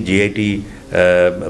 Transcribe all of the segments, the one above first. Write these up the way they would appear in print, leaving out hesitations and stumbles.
JIT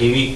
TV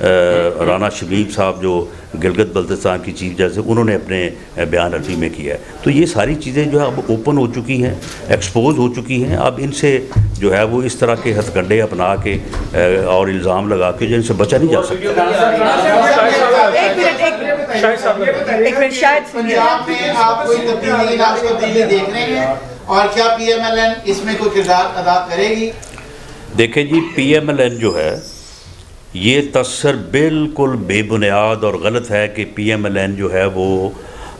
Rana Shabib صاحب جو گلگت بلتستان کی چیف جسٹس، انہوں نے اپنے بیان حلفی میں کیا ہے. تو یہ ساری چیزیں جو ہے اب اوپن ہو چکی ہیں، ایکسپوز ہو چکی ہیں. اب ان سے جو ہے وہ اس طرح کے ہتھ کنڈے اپنا کے اور الزام لگا کے جو ان سے بچا نہیں جا سکتا. پنجاب میں آپ کوئی تبدیلی دیکھ رہے ہیں اور کیا پی ایم ایل این اس میں کوئی کردار ادا کرے گی؟ دیکھیں جی، پی ایم ایل این جو ہے یہ تصر بالکل بے بنیاد اور غلط ہے کہ پی ایم ایل این جو ہے وہ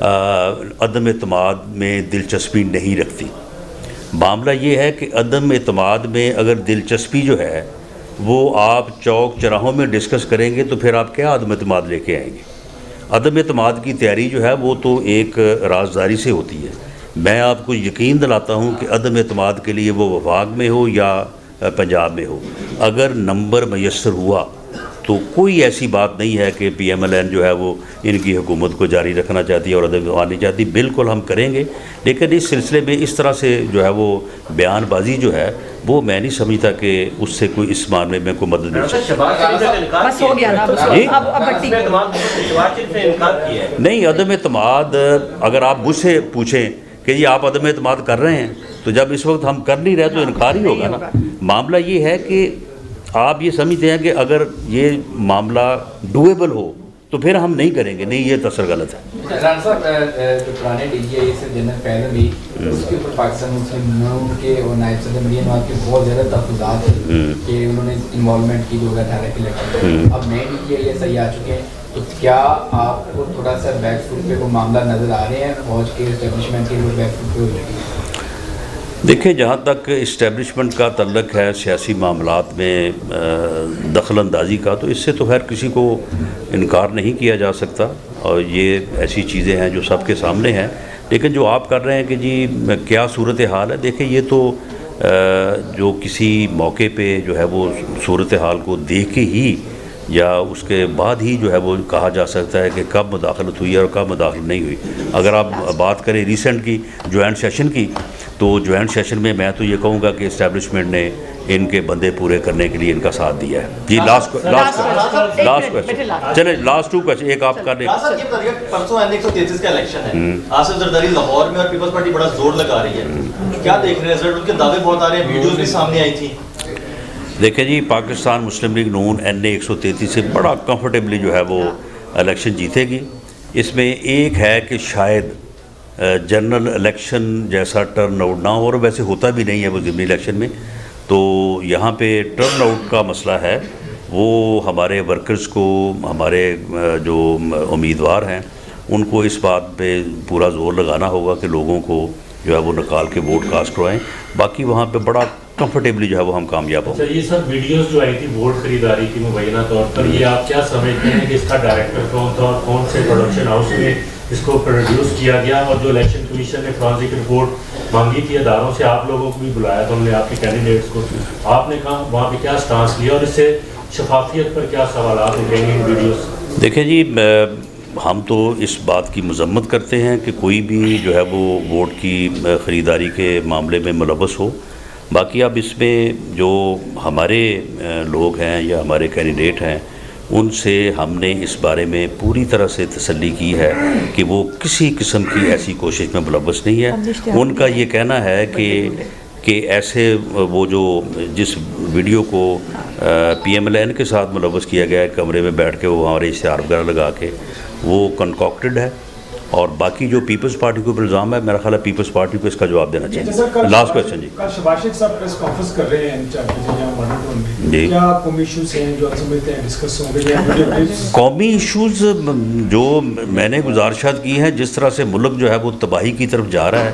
عدم اعتماد میں دلچسپی نہیں رکھتی. معاملہ یہ ہے کہ عدم اعتماد میں اگر دلچسپی جو ہے وہ آپ چوک چراہوں میں ڈسکس کریں گے تو پھر آپ کیا عدم اعتماد لے کے آئیں گے؟ عدم اعتماد کی تیاری جو ہے وہ تو ایک رازداری سے ہوتی ہے. میں آپ کو یقین دلاتا ہوں کہ عدم اعتماد کے لیے وہ وفاق میں ہو یا پنجاب میں ہو، اگر نمبر میسر ہوا تو کوئی ایسی بات نہیں ہے کہ پی ایم ایل این جو ہے وہ ان کی حکومت کو جاری رکھنا چاہتی ہے اور عدم اعتماد نہیں چاہتی. بالکل ہم کریں گے، لیکن اس سلسلے میں اس طرح سے جو ہے وہ بیان بازی جو ہے وہ میں نہیں سمجھتا کہ اس سے کوئی اس معاملے میں کوئی مدد مل سکتی. بس ہو گیا نا، نہیں، عدم اعتماد اگر آپ مجھ سے پوچھیں کہ جی آپ عدم اعتماد کر رہے ہیں، تو جب اس وقت ہم کر نہیں رہے تو انکار ہی ہوگا نا. معاملہ یہ ہے کہ آپ یہ سمجھتے ہیں کہ اگر یہ معاملہ ڈویبل ہو تو پھر ہم نہیں کریں گے. نہیں، یہ تصر غلط ہے. رانا صاحب جو پرانے ڈی جی آئی سے جنرل پہلے بھی اس کے اوپر پاکستان مسلم نون کے اور نائب صدر مریم نواز کے بہت زیادہ تحفظات ہیں کہ انہوں نے انوالومنٹ کی 2018 کے الیکشن. اب نئے ڈی جی آئی ایسا ہی آ چکے ہیں، تو کیا آپ کو تھوڑا سا بیک فوٹ پہ وہ معاملہ نظر آ رہے ہیں فوج کے اسٹیبلشمنٹ کے وہ بیک فوٹ پہ ہو جائے گی؟ دیکھیں، جہاں تک اسٹیبلشمنٹ کا تعلق ہے سیاسی معاملات میں دخل اندازی کا، تو اس سے تو خیر کسی کو انکار نہیں کیا جا سکتا، اور یہ ایسی چیزیں ہیں جو سب کے سامنے ہیں. لیکن جو آپ کر رہے ہیں کہ جی کیا صورتحال ہے، دیکھیں یہ تو جو کسی موقع پہ جو ہے وہ صورتحال کو دیکھ کے ہی یا اس کے بعد ہی جو ہے وہ کہا جا سکتا ہے کہ کب مداخلت ہوئی اور کب مداخلت نہیں ہوئی. اگر آپ بات کریں ریسنٹ کی جوائنٹ سیشن کی، تو جوائنٹ سیشن میں میں تو یہ کہوں گا کہ اسٹیبلشمنٹ نے ان کے بندے پورے کرنے کے لیے ان کا ساتھ دیا ہے. جی لاسٹ کویسچن، چلیں لاسٹ 2 کویسچن ایک آپ کا دیں. پرسوں N133 کا الیکشن ہے، آصف زرداری لاہور میں اور پیپلز پارٹی بڑا زور لگا رہی ہے، کیا دیکھ رہے ہیں رزلٹ؟ ان کے دعوے بہت آ رہے ہیں، ویڈیوز بھی سامنے آئی تھی. دیکھیں جی، پاکستان مسلم لیگ نون NA133 سے بڑا کمفرٹیبلی جو ہے وہ الیکشن جیتے گی. اس میں ایک ہے کہ شاید جنرل الیکشن جیسا ٹرن آؤٹ نہ ہو، اور ویسے ہوتا بھی نہیں ہے وہ ضمنی الیکشن میں. تو یہاں پہ ٹرن آؤٹ کا مسئلہ ہے، وہ ہمارے ورکرز کو، ہمارے جو امیدوار ہیں ان کو اس بات پہ پورا زور لگانا ہوگا کہ لوگوں کو جو ہے وہ نکال کے ووٹ کاسٹ کروائیں. باقی وہاں پہ بڑا کمفرٹیبلی جو ہے وہ ہم کامیاب ہوں. یہ سب ویڈیوز جو آئی تھی ووٹ خریداری کی مبینہ طور پر، یہ آپ کیا سمجھتے ہیں کہ اس کا ڈائریکٹر کون تھا اور کون سے پروڈکشن ہاؤس میں اس کو پروڈیوس کیا گیا؟ اور جو الیکشن کمیشن نے فرانسک رپورٹ مانگی تھی اداروں سے، آپ لوگوں کو بھی بلایا تھا، ہم نے آپ کے کینڈیڈیٹس کو، آپ نے کہا وہاں پہ کیا سٹانس لیا اور اس سے شفافیت پر کیا سوالات اٹھیں گے ان ویڈیوز؟ دیکھیں جی، ہم تو اس بات کی مذمت کرتے ہیں کہ کوئی بھی جو ہے وہ ووٹ کی خریداری کے معاملے میں ملوث ہو. باقی اب اس میں جو ہمارے لوگ ہیں یا ہمارے کینڈیڈیٹ ہیں ان سے ہم نے اس بارے میں پوری طرح سے تسلی کی ہے کہ وہ کسی قسم کی ایسی کوشش میں ملوث نہیں ہے. ان کا یہ کہنا ہے کہ ایسے وہ جو جس ویڈیو کو پی ایم ایل این کے ساتھ ملوث کیا گیا ہے کمرے میں بیٹھ کے وہ ہمارے اشتہار وغیرہ لگا کے، وہ کنکاکٹڈ ہے. اور باقی جو پیپلز پارٹی کو الزام ہے، میرا خیال ہے پیپلز پارٹی کو اس کا جواب دینا چاہیے. لاسٹ کویسچن جی. شہباز شیخ صاحب پریس کانفرنس کر رہے ہیں، کیا قومی ایشوز ہیں جو سمجھتے ہیں ڈسکس ہوں گے؟ قومی ایشوز جو میں نے گزارشات کی ہیں، جس طرح سے ملک جو ہے وہ تباہی کی طرف جا رہا ہے،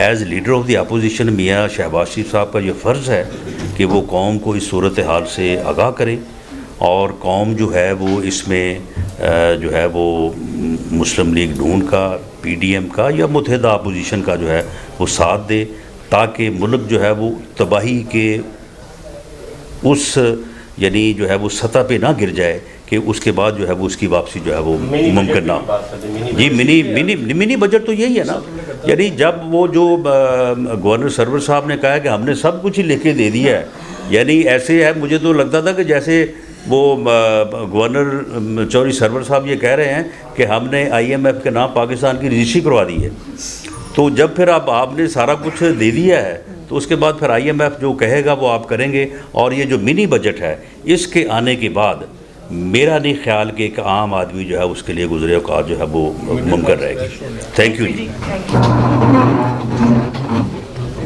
as leader of the opposition میاں شہباز شریف صاحب کا یہ فرض ہے کہ وہ قوم کو اس صورتحال سے آگاہ کریں، اور قوم جو ہے وہ اس میں جو ہے وہ مسلم لیگ نون کا، پی ڈی ایم کا یا متحدہ اپوزیشن کا جو ہے وہ ساتھ دے، تاکہ ملک جو ہے وہ تباہی کے اس یعنی جو ہے وہ سطح پہ نہ گر جائے کہ اس کے بعد جو ہے وہ اس کی واپسی جو ہے وہ ممکن نہ ہو. جی منی بجٹ تو یہی ہے نا، یعنی جب وہ جو گورنر سرور صاحب نے کہا ہے کہ ہم نے سب کچھ ہی لکھ کے دے دیا ہے، یعنی ایسے ہے، مجھے تو لگتا تھا کہ جیسے وہ گورنر چودھری سرور صاحب یہ کہہ رہے ہیں کہ ہم نے IMF کے نام پاکستان کی رجسٹری کروا دی ہے. تو جب پھر آپ نے سارا کچھ دے دیا ہے تو اس کے بعد پھر IMF جو کہے گا وہ آپ کریں گے. اور یہ جو منی بجٹ ہے اس کے آنے کے بعد میرا نہیں خیال کہ ایک عام آدمی جو ہے اس کے لیے گزرے اوقات جو ہے وہ ممکن رہے گی. Thank you G.